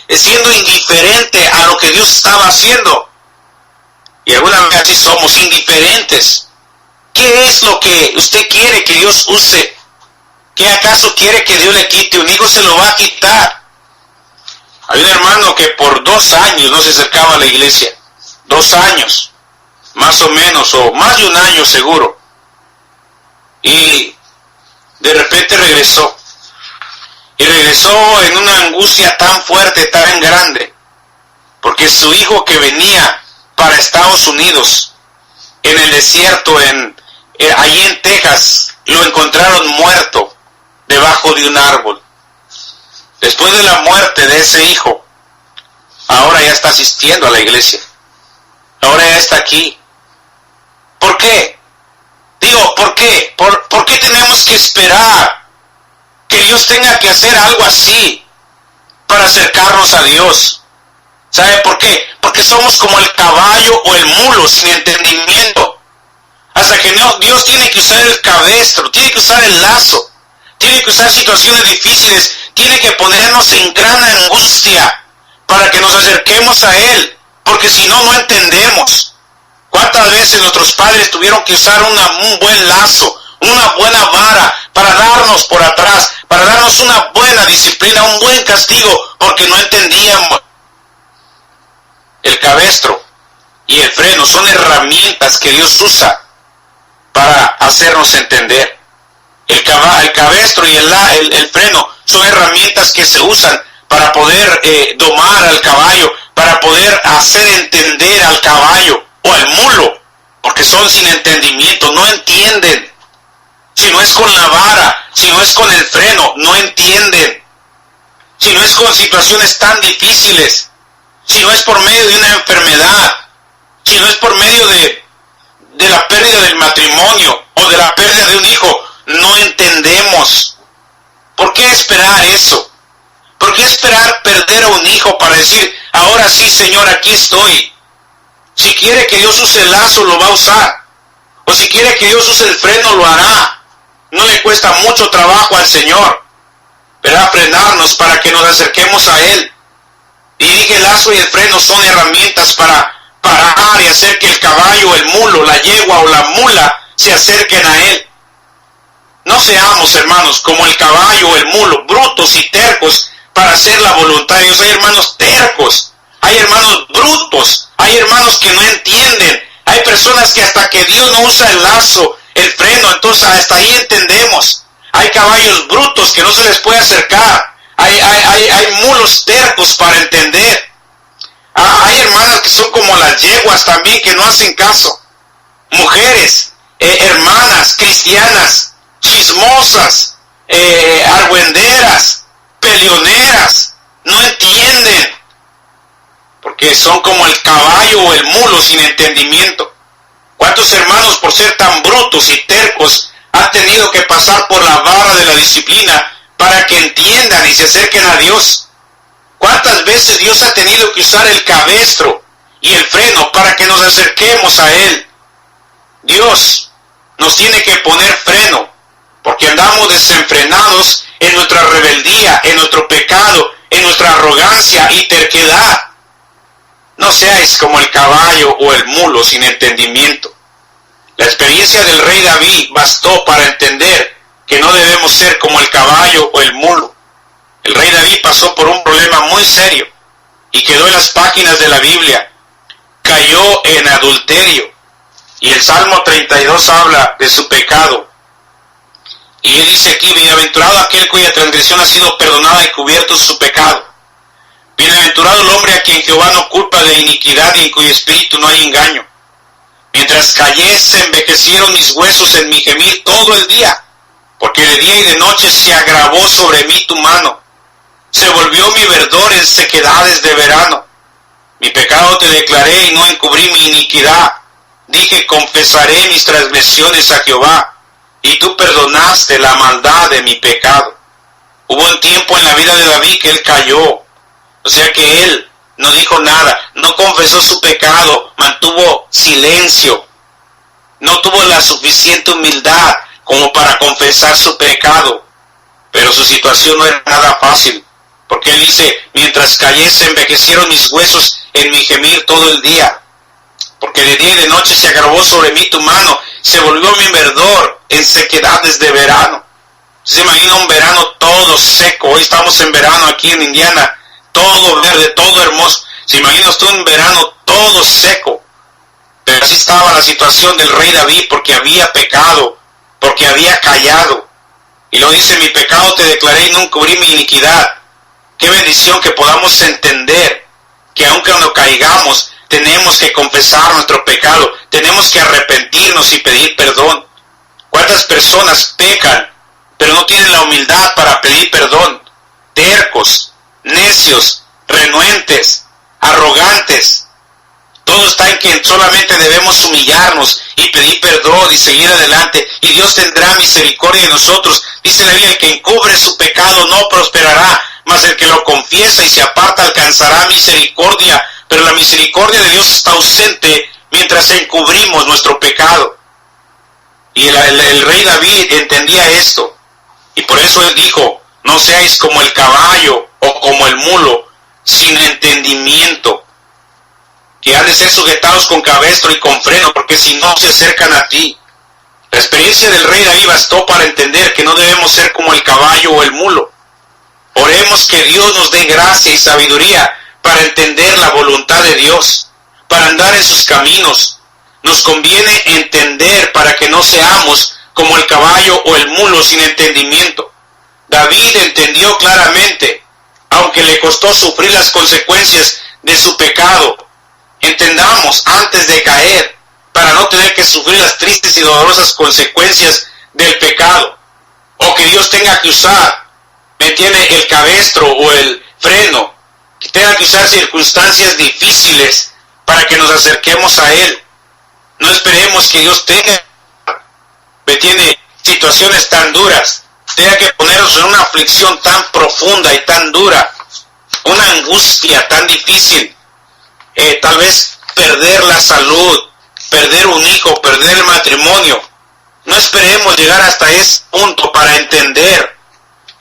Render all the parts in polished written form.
siendo indiferente a lo que Dios estaba haciendo. Y alguna vez así somos, indiferentes. ¿Qué es lo que usted quiere que Dios use? ¿Qué acaso quiere que Dios le quite? Un hijo se lo va a quitar. Hay un hermano que por 2 años no se acercaba a la iglesia. 2 años, más o menos, o más de 1 año seguro. Y de repente regresó. Y regresó en una angustia tan fuerte, tan grande. Porque su hijo que venía para Estados Unidos, en el desierto, allí en Texas, lo encontraron muerto debajo de un árbol. Después de la muerte de ese hijo, ahora ya está asistiendo a la iglesia. Ahora ya está aquí. ¿Por qué? Digo, ¿por qué? ¿Por qué tenemos que esperar que Dios tenga que hacer algo así para acercarnos a Dios? ¿Sabe por qué? Porque somos como el caballo o el mulo sin entendimiento. Hasta que Dios tiene que usar el cabestro, tiene que usar el lazo, tiene que usar situaciones difíciles, tiene que ponernos en gran angustia para que nos acerquemos a Él, porque si no, no entendemos. ¿Cuántas veces nuestros padres tuvieron que usar un buen lazo, una buena vara para darnos por atrás, para darnos una buena disciplina, un buen castigo, porque no entendíamos? El cabestro y el freno son herramientas que Dios usa para hacernos entender. El cabestro y el freno son herramientas que se usan para poder domar al caballo, para poder hacer entender al caballo o al mulo, porque son sin entendimiento, no entienden. Si no es con la vara, si no es con el freno, no entienden. Si no es con situaciones tan difíciles, si no es por medio de una enfermedad, si no es por medio de la pérdida del matrimonio o de la pérdida de un hijo, no entendemos. ¿Por qué esperar eso? ¿Por qué esperar perder a un hijo para decir, ahora sí, Señor, aquí estoy? Si quiere que Dios use el lazo, lo va a usar. O si quiere que Dios use el freno, lo hará. No le cuesta mucho trabajo al Señor, pero a frenarnos para que nos acerquemos a Él. Y dije, el lazo y el freno son herramientas para parar y hacer que el caballo, el mulo, la yegua o la mula se acerquen a Él. No seamos, hermanos, como el caballo o el mulo, brutos y tercos para hacer la voluntad de Dios. Hay hermanos tercos, hay hermanos brutos, hay hermanos que no entienden, hay personas que hasta que Dios no usa el lazo, el freno, entonces hasta ahí entendemos. Hay caballos brutos que no se les puede acercar, hay mulos tercos para entender. Hay hermanas que son como las yeguas también, que no hacen caso. Mujeres, hermanas cristianas, chismosas, argüenderas, peleoneras, no entienden, porque son como el caballo o el mulo sin entendimiento. ¿Cuántos hermanos, por ser tan brutos y tercos, han tenido que pasar por la vara de la disciplina para que entiendan y se acerquen a Dios? ¿Cuántas veces Dios ha tenido que usar el cabestro y el freno para que nos acerquemos a Él? Dios nos tiene que poner freno, porque andamos desenfrenados en nuestra rebeldía, en nuestro pecado, en nuestra arrogancia y terquedad. No seáis como el caballo o el mulo sin entendimiento. La experiencia del rey David bastó para entender que no debemos ser como el caballo o el mulo. El rey David pasó por un problema muy serio y quedó en las páginas de la Biblia. Cayó en adulterio. Y el Salmo 32 habla de su pecado. Y él dice aquí, bienaventurado aquel cuya transgresión ha sido perdonada y cubierto su pecado. Bienaventurado el hombre a quien Jehová no culpa de iniquidad y en cuyo espíritu no hay engaño. Mientras callé se envejecieron mis huesos en mi gemir todo el día, porque de día y de noche se agravó sobre mí tu mano. Se volvió mi verdor en sequedades de verano. Mi pecado te declaré y no encubrí mi iniquidad. Dije, confesaré mis transgresiones a Jehová, y tú perdonaste la maldad de mi pecado. Hubo un tiempo en la vida de David que él cayó, o sea que él no dijo nada, no confesó su pecado, mantuvo silencio, no tuvo la suficiente humildad como para confesar su pecado, pero su situación no era nada fácil. Porque él dice, mientras callé se envejecieron mis huesos en mi gemir todo el día. Porque de día y de noche se agravó sobre mí tu mano, se volvió mi verdor en sequedades de verano. Se imagina un verano todo seco. Hoy estamos en verano aquí en Indiana, todo verde, todo hermoso. Se imagina usted un verano todo seco. Pero así estaba la situación del rey David, porque había pecado, porque había callado. Y lo dice, mi pecado te declaré y no encubrí mi iniquidad. Qué bendición que podamos entender que aunque no caigamos, tenemos que confesar nuestro pecado, tenemos que arrepentirnos y pedir perdón. ¿Cuántas personas pecan, pero no tienen la humildad para pedir perdón? Tercos, necios, renuentes, arrogantes. Todo está en que solamente debemos humillarnos y pedir perdón y seguir adelante, y Dios tendrá misericordia de nosotros. Dice la Biblia, el que encubre su pecado no prosperará, mas el que lo confiesa y se aparta alcanzará misericordia. Pero la misericordia de Dios está ausente mientras encubrimos nuestro pecado. Y el rey David entendía esto, y por eso él dijo, no seáis como el caballo o como el mulo, sin entendimiento, que han de ser sujetados con cabestro y con freno, porque si no se acercan a ti. La experiencia del rey David bastó para entender que no debemos ser como el caballo o el mulo. Oremos que Dios nos dé gracia y sabiduría para entender la voluntad de Dios, para andar en sus caminos. Nos conviene entender para que no seamos como el caballo o el mulo sin entendimiento. David entendió claramente, aunque le costó sufrir las consecuencias de su pecado. Entendamos antes de caer, para no tener que sufrir las tristes y dolorosas consecuencias del pecado, o que Dios tenga que usar, ¿me entiende?, el cabestro o el freno, que tenga que usar circunstancias difíciles para que nos acerquemos a Él. No esperemos que Dios tenga, ¿me entiende?, situaciones tan duras, tenga que ponernos en una aflicción tan profunda y tan dura, una angustia tan difícil, tal vez perder la salud, perder un hijo, perder el matrimonio. No esperemos llegar hasta ese punto para entender.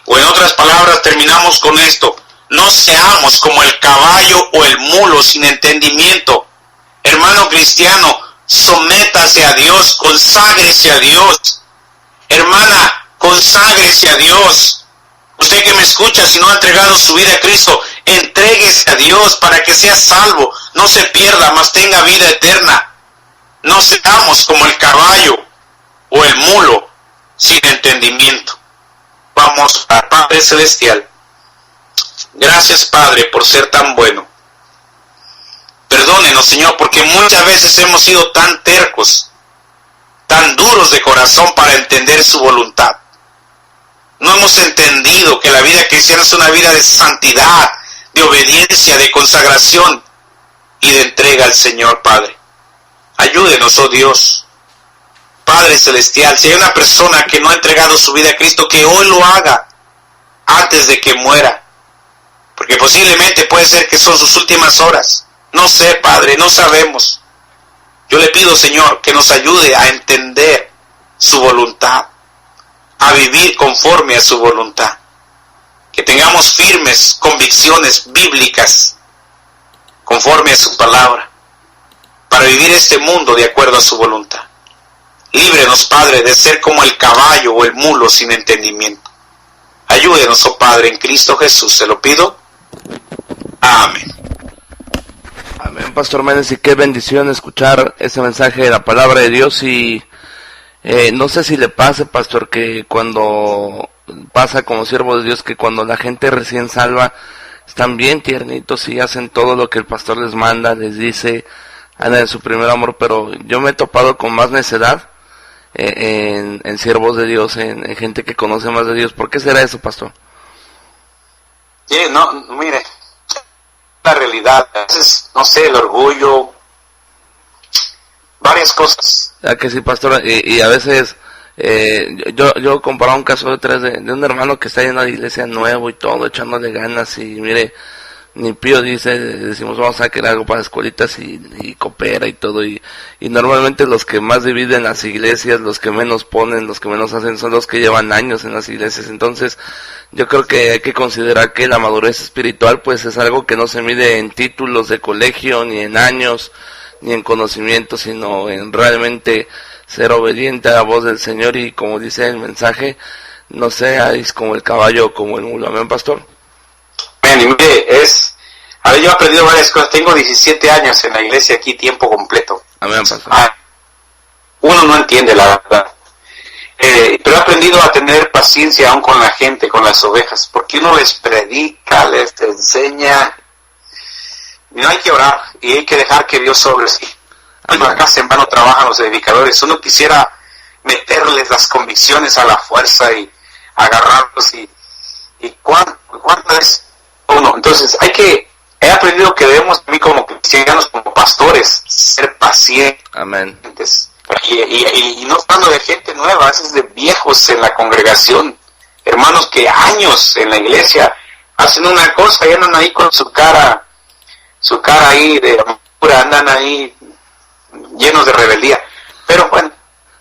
O en otras palabras, terminamos con esto: no seamos como el caballo o el mulo sin entendimiento. Hermano cristiano, sométase a Dios, conságrese a Dios. Hermana, conságrese a Dios. Usted que me escucha, si no ha entregado su vida a Cristo, entréguese a Dios para que sea salvo, no se pierda, mas tenga vida eterna. No seamos como el caballo o el mulo sin entendimiento. Vamos al Padre Celestial. Gracias, Padre, por ser tan bueno. Perdónenos, Señor, porque muchas veces hemos sido tan tercos, tan duros de corazón para entender su voluntad. No hemos entendido que la vida cristiana es una vida de santidad, de obediencia, de consagración y de entrega al Señor, Padre. Ayúdenos, oh Dios. Padre Celestial, si hay una persona que no ha entregado su vida a Cristo, que hoy lo haga antes de que muera. Porque posiblemente puede ser que son sus últimas horas. No sé, Padre, no sabemos. Yo le pido, Señor, que nos ayude a entender su voluntad, a vivir conforme a su voluntad. Que tengamos firmes convicciones bíblicas conforme a su palabra, para vivir este mundo de acuerdo a su voluntad. Líbrenos, Padre, de ser como el caballo o el mulo sin entendimiento. Ayúdenos, oh Padre, en Cristo Jesús, se lo pido. Amén. Amén, Pastor Méndez, y qué bendición escuchar ese mensaje de la palabra de Dios. Y no sé si le pase, Pastor, que cuando pasa como siervo de Dios, que cuando la gente recién salva, están bien tiernitos y hacen todo lo que el pastor les manda, les dice, andan en su primer amor. Pero yo me he topado con más necedad en siervos de Dios, en gente que conoce más de Dios. ¿Por qué será eso, Pastor? Sí, no, mire, la realidad, a veces, no sé, el orgullo, varias cosas. ¿A que sí, Pastor? Y a veces, yo comparaba un caso de un hermano que está en una iglesia nuevo y todo, echándole ganas, y mire, ni Pío dice, decimos vamos a querer algo para escuelitas y coopera y todo, y normalmente los que más dividen las iglesias, los que menos ponen, los que menos hacen son los que llevan años en las iglesias. Entonces yo creo que hay que considerar que la madurez espiritual pues es algo que no se mide en títulos de colegio, ni en años, ni en conocimiento, sino en realmente ser obediente a la voz del Señor, y como dice el mensaje, no seáis como el caballo o como el mulo. Amén, pastor. Bien, y mire, a ver, yo he aprendido varias cosas. Tengo 17 años en la iglesia aquí, tiempo completo. Amén, pastor. Uno no entiende la verdad. Pero he aprendido a tener paciencia aún con la gente, con las ovejas, porque uno les predica, les enseña. Y no hay que orar, y hay que dejar que Dios sobre sí. Acá en vano trabajan los edificadores. Uno quisiera meterles las convicciones a la fuerza y agarrarlos, y cuánto es uno. Entonces he aprendido que debemos, a mí como cristianos, como pastores, ser pacientes. Amén. Y no hablando de gente nueva, a veces de viejos en la congregación, hermanos que años en la iglesia hacen una cosa y andan ahí con su cara ahí de amargura, andan ahí llenos de rebeldía. Pero bueno,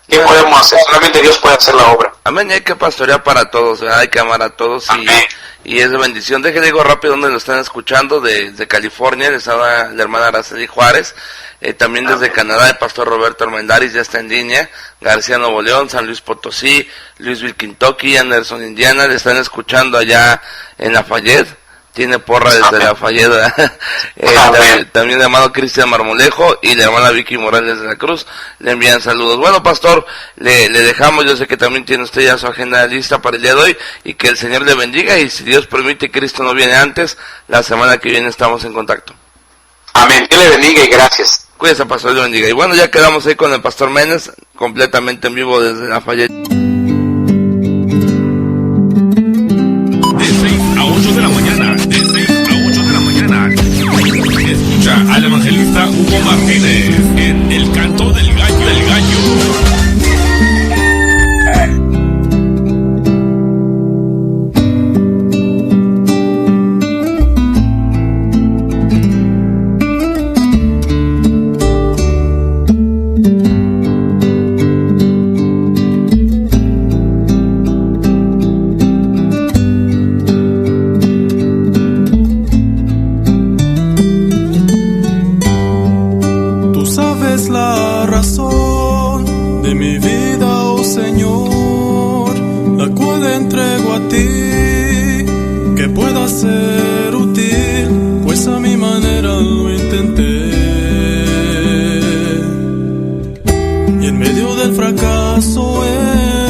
¿qué podemos hacer? Solamente Dios puede hacer la obra. Amén, y hay que pastorear para todos, ¿verdad? Hay que amar a todos, y es de bendición. Déjenme digo rápido donde lo están escuchando, desde California, les habla la hermana Araceli Juárez, también desde Canadá, el pastor Roberto Armendáriz ya está en línea, García Nuevo León, San Luis Potosí, Louisville, Kentucky, Anderson, Indiana, le están escuchando allá en Lafayette. Tiene porra desde Lafayette. También el hermano Cristian Marmolejo y la hermana Vicky Morales de la Cruz le envían saludos. Bueno, pastor, le dejamos. Yo sé que también tiene usted ya su agenda lista para el día de hoy, y que el Señor le bendiga, y si Dios permite, Cristo no viene antes, la semana que viene estamos en contacto. Amén, Dios le bendiga y gracias. Cuídese, pastor, Dios le bendiga. Y bueno, ya quedamos ahí con el pastor Méndez, completamente en vivo desde Lafayette. De 6 a 8 de la mañana. Escucha al evangelista Hugo Martínez en El Canto del Gallo. Ser útil, pues a mi manera lo intenté, y en medio del fracaso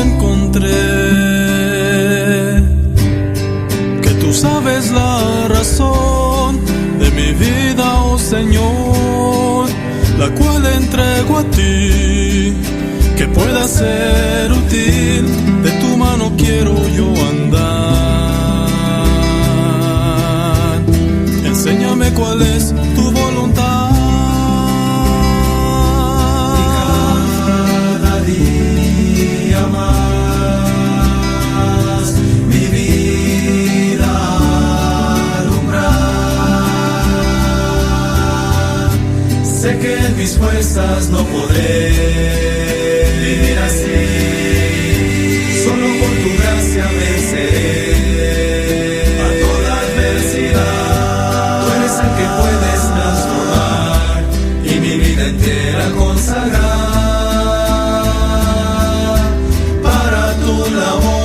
encontré que tú sabes la razón de mi vida, oh Señor, la cual entrego a ti, que pueda ser útil, de tu mano quiero yo andar. Enséñame cuál es tu voluntad. Y cada día más mi vida alumbrar. Sé que en mis fuerzas no podré vivir así. Solo por tu gracia venceré a toda adversidad. Que puedes transformar y mi vida entera consagrar para tu labor.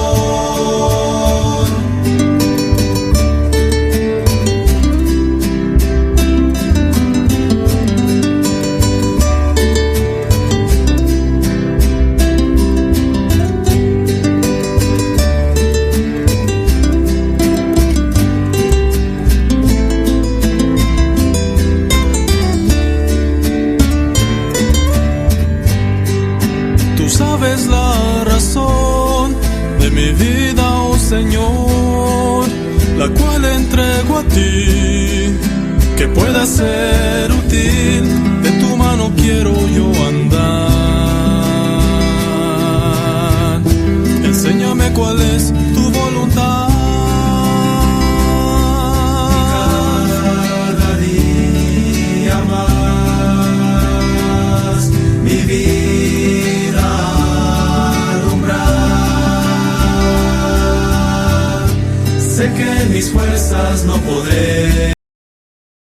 Sabes la razón de mi vida, oh Señor, la cual entrego a ti, que pueda ser útil, de tu mano quiero yo andar. Enséñame cuál es